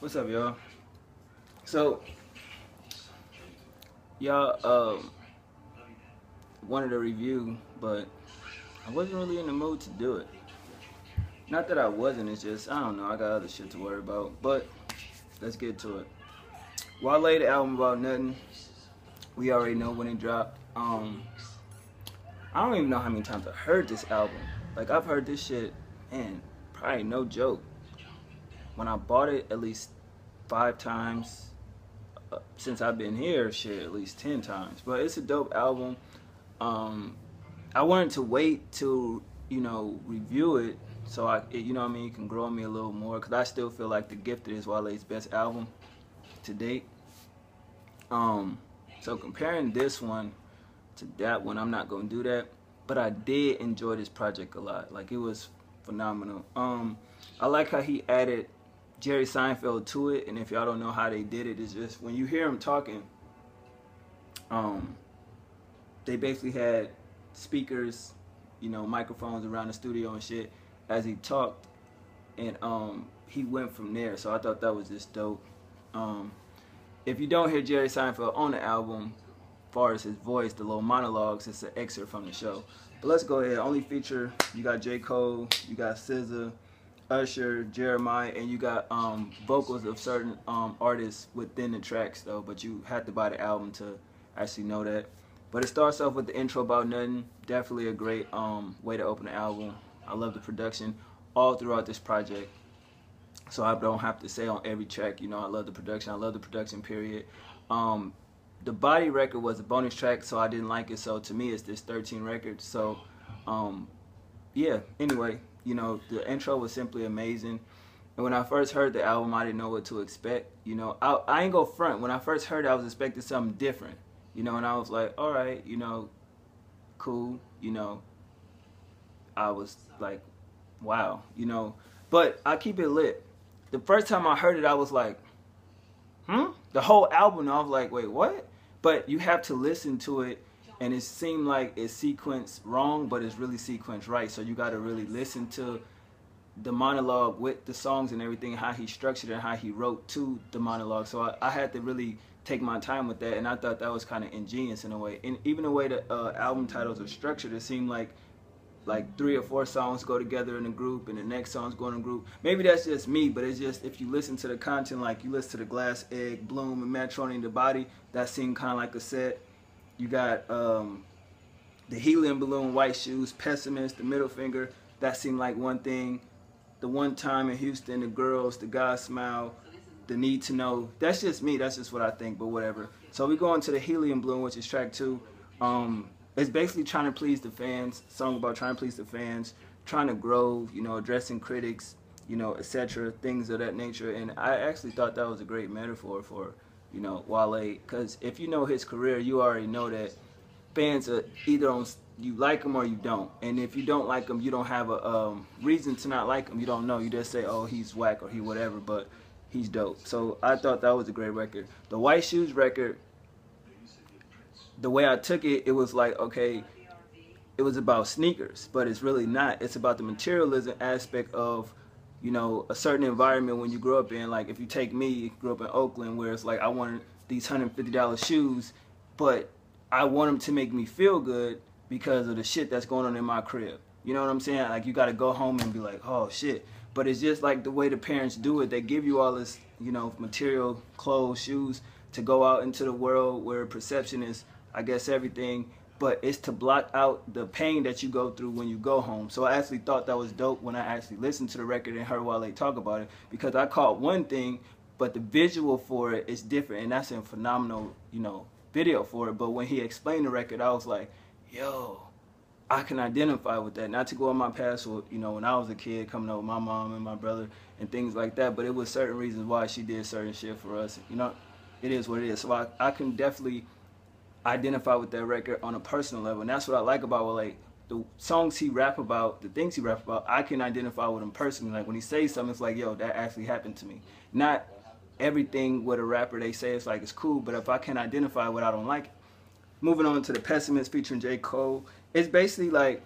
What's up, y'all? So, y'all wanted a review, but I wasn't really in the mood to do it. Not that I wasn't, it's just, I don't know, I got other shit to worry about. But, let's get to it. Wale, the album about nothing, we already know when it dropped. I don't even know how many times I heard this album. Like, I've heard this shit, man, probably no joke. When I bought it, at least 5 times. Since I've been here, shit, at least 10 times. But it's a dope album. I wanted to wait to, review it so it can grow on me a little more. Because I still feel like The Gifted is Wale's best album to date. So comparing this one to that one, I'm not going to do that. But I did enjoy this project a lot. Like, it was phenomenal. I like how he added Jerry Seinfeld to it, and if y'all don't know how they did it, it's just when you hear him talking, they basically had speakers, microphones around the studio and shit as he talked, and he went from there. So I thought that was just dope. If you don't hear Jerry Seinfeld on the album, as far as his voice, the little monologues, it's an excerpt from the show. But let's go ahead. Only feature, you got J. Cole, you got SZA, Usher, Jeremiah, and you got vocals of certain artists within the tracks though, but you have to buy the album to actually know that. But it starts off with the intro about nothing. Definitely a great way to open the album. I love the production all throughout this project. So I don't have to say on every track, I love the production. I love the production, period. The Body record was a bonus track, so I didn't like it. So to me, it's this 13 record. So yeah, anyway. The intro was simply amazing. And when I first heard the album, I didn't know what to expect. I ain't go front. When I first heard it, I was expecting something different. And I was like, all right, cool. I was like, wow, But I keep it lit. The first time I heard it, I was like, The whole album, I was like, wait, what? But you have to listen to it. And it seemed like it's sequenced wrong, but it's really sequenced right. So you got to really listen to the monologue with the songs and everything, how he structured it and how he wrote to the monologue. So I had to really take my time with that, and I thought that was kind of ingenious in a way. And even the way the album titles are structured, it seemed like 3 or 4 songs go together in a group, and the next song's going in a group. Maybe that's just me, but it's just if you listen to the content, like you listen to the Glass, Egg, Bloom, and Matroni, The Body, that seemed kind of like a set. You got the Helium Balloon, White Shoes, Pessimist, The Middle Finger. That seemed like one thing. The One Time in Houston, The Girls, The God Smile, The Need to Know. That's just me. That's just what I think, but whatever. So we go into the Helium Balloon, which is track 2. It's basically trying to please the fans. Song about trying to please the fans, trying to grow, addressing critics, etc. Things of that nature. And I actually thought that was a great metaphor for Wale, because if you know his career, you already know that fans are either on, you like him or you don't. And if you don't like him, you don't have a reason to not like him. You don't know. You just say, oh, he's whack or he whatever, but he's dope. So I thought that was a great record. The White Shoes record, the way I took it, it was like, okay, it was about sneakers, but it's really not. It's about the materialism aspect of a certain environment when you grow up in. Like if you take me, grew up in Oakland, where it's like I wanted these $150 shoes, but I want them to make me feel good because of the shit that's going on in my crib. You know what I'm saying? Like you got to go home and be like, oh shit. But it's just like the way the parents do it. They give you all this, material, clothes, shoes to go out into the world where perception is, I guess, everything. But it's to block out the pain that you go through when you go home. So I actually thought that was dope when I actually listened to the record and heard Wale talk about it, because I caught one thing, but the visual for it is different, and that's a phenomenal, video for it. But when he explained the record, I was like, yo, I can identify with that. Not to go on my past, when I was a kid coming up with my mom and my brother and things like that, but it was certain reasons why she did certain shit for us. It is what it is. So I can definitely identify with that record on a personal level, and that's what I like about Wale. The songs he rap about, the things he rap about, I can identify with him personally. Like when he says something, it's like, yo, that actually happened to me. Not everything with a rapper they say it's like it's cool, but if I can identify with it, I don't like it. Moving on to The Pessimist featuring J. Cole, it's basically like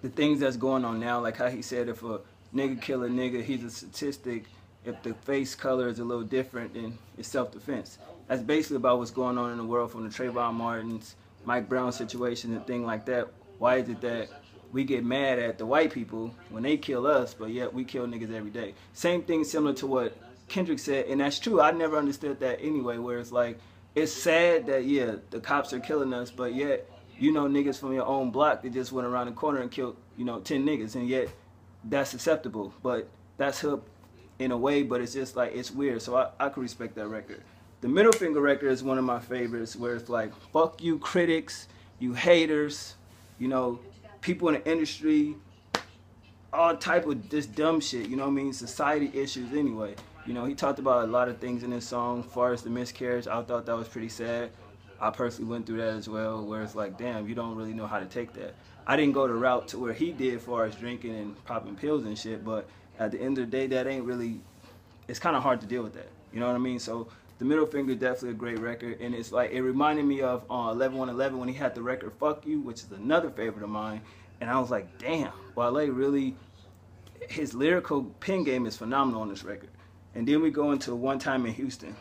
the things that's going on now, like how he said if a nigga kill a nigga, he's a statistic, if the face color is a little different, then it's self-defense. That's basically about what's going on in the world from the Trayvon Martins, Mike Brown situation and thing like that. Why is it that we get mad at the white people when they kill us, but yet we kill niggas every day? Same thing similar to what Kendrick said, and that's true. I never understood that anyway, where it's like, it's sad that, yeah, the cops are killing us, but yet, you know, niggas from your own block that just went around the corner and killed, you know, 10 niggas, and yet that's acceptable. But that's hip in a way, but it's just like, it's weird. So I could respect that record. The Middle Finger record is one of my favorites, where it's like, fuck you critics, you haters, you know, people in the industry, all type of this dumb shit, you know what I mean? Society issues anyway. You know, he talked about a lot of things in this song. As far as the miscarriage, I thought that was pretty sad. I personally went through that as well, where it's like, damn, you don't really know how to take that. I didn't go the route to where he did as far as drinking and popping pills and shit, but at the end of the day, that ain't really, it's kind of hard to deal with that. You know what I mean? So the Middle Finger is definitely a great record, and it's like, it reminded me of 11-1-11 when he had the record Fuck You, which is another favorite of mine, and I was like, damn, Wale really, his lyrical pen game is phenomenal on this record. And then we go into One Time in Houston.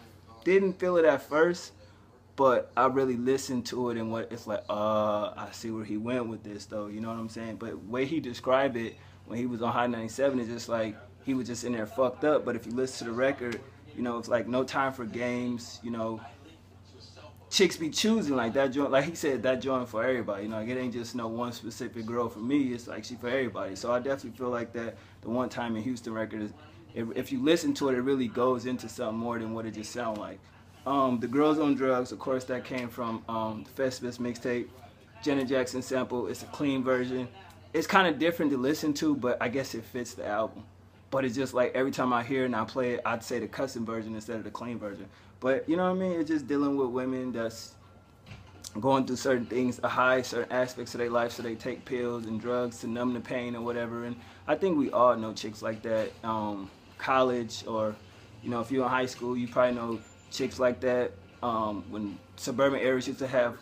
Didn't feel it at first, but I really listened to it, and what it's like, I see where he went with this though, you know what I'm saying? But the way he described it when he was on High 97 is just like, he was just in there fucked up. But if you listen to the record, you know, it's like no time for games, you know, chicks be choosing like that joint, like he said, that joint for everybody, you know, like it ain't just no one specific girl for me, it's like she for everybody. So I definitely feel like that the One Time in Houston record is, if you listen to it, it really goes into something more than what it just sounds like. The Girls on Drugs, of course, that came from the Festivus mixtape. Janet Jackson sample, it's a clean version. It's kind of different to listen to, but I guess it fits the album. But it's just like, every time I hear it and I play it, I'd say the custom version instead of the clean version. But you know what I mean? It's just dealing with women that's going through certain things, to hide certain aspects of their life, so they take pills and drugs to numb the pain or whatever. And I think we all know chicks like that. College, or, you know, if you're in high school, you probably know chicks like that. When suburban areas used to have,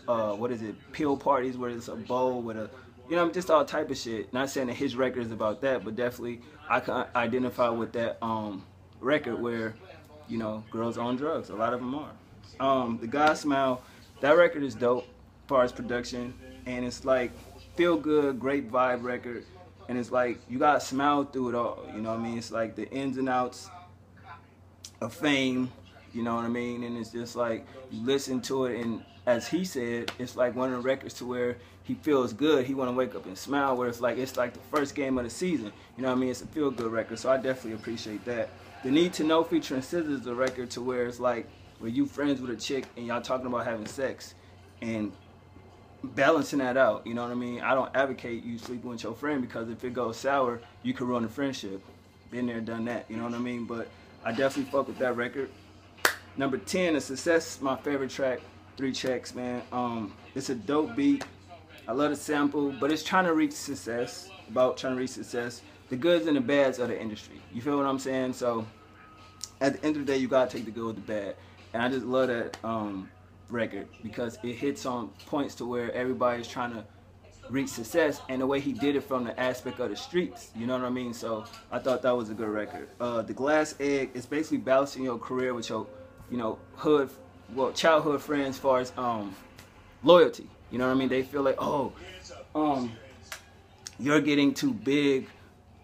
pill parties where it's a bowl with a, you know, just all type of shit. Not saying that his record is about that, but definitely I can identify with that record where, you know, girls on drugs. A lot of them are. The God Smile, that record is dope as far as production, and it's like feel good, great vibe record, and it's like you gotta smile through it all. You know what I mean? It's like the ins and outs of fame. You know what I mean? And it's just like, you listen to it, and as he said, it's like one of the records to where he feels good. He want to wake up and smile, where it's like the first game of the season. You know what I mean? It's a feel-good record, so I definitely appreciate that. The Need to Know featuring SZA is a record to where it's like, where you friends with a chick and y'all talking about having sex and balancing that out. You know what I mean? I don't advocate you sleeping with your friend, because if it goes sour, you could ruin the friendship. Been there, done that. You know what I mean? But I definitely fuck with that record. Number 10, is Success, my favorite track, 3 Checks, man. It's a dope beat. I love the sample, but it's trying to reach success, about trying to reach success. The goods and the bads of the industry. You feel what I'm saying? So at the end of the day, you gotta take the good with the bad. And I just love that record, because it hits on points to where everybody's trying to reach success, and the way he did it from the aspect of the streets. You know what I mean? So I thought that was a good record. The Glass Egg is basically balancing your career with your, you know, childhood friends, as far as loyalty. You know what I mean? They feel like, oh, you're getting too big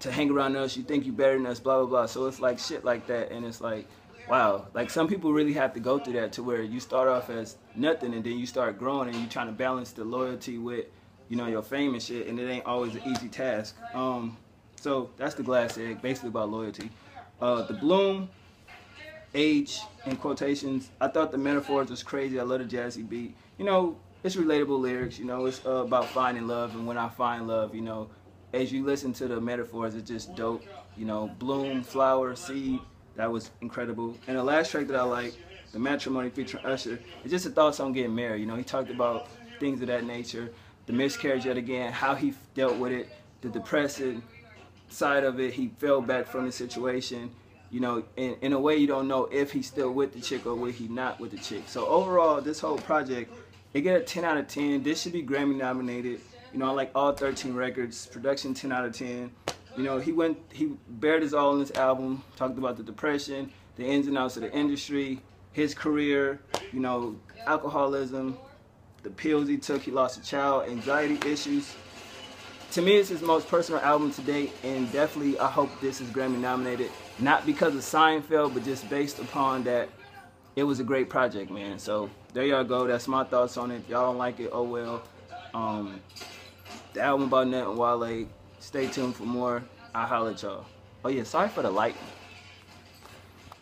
to hang around us. You think you better than us, blah, blah, blah. So it's like shit like that. And it's like, wow. Like, some people really have to go through that, to where you start off as nothing and then you start growing, and you're trying to balance the loyalty with, you know, your fame and shit. And it ain't always an easy task. So that's The Glass Egg, basically about loyalty. The Bloom, age in quotations. I thought the metaphors was crazy. I love the jazzy beat. You know, it's relatable lyrics. You know, it's about finding love, and when I find love, you know, as you listen to the metaphors, it's just dope. You know, bloom, flower, seed. That was incredible. And the last track that I like, The Matrimony featuring Usher, it's just the thoughts on getting married. You know, he talked about things of that nature, the miscarriage yet again, how he dealt with it, the depressing side of it. He fell back from the situation. You know, in a way, you don't know if he's still with the chick or will he not with the chick. So overall, this whole project, it get a 10 out of 10. This should be Grammy nominated. You know, I like all 13 records. Production 10 out of 10. You know, he bared his all in this album, talked about the depression, the ins and outs of the industry, his career, you know, alcoholism, the pills he took, he lost a child, anxiety issues. To me, it's his most personal album to date, and definitely I hope this is Grammy nominated. Not because of Seinfeld, but just based upon that it was a great project, man. So there y'all go. That's my thoughts on it. Y'all don't like it, oh well. The album about Nut and Wale. Stay tuned for more. I'll holler at y'all. Oh yeah, sorry for the lighting.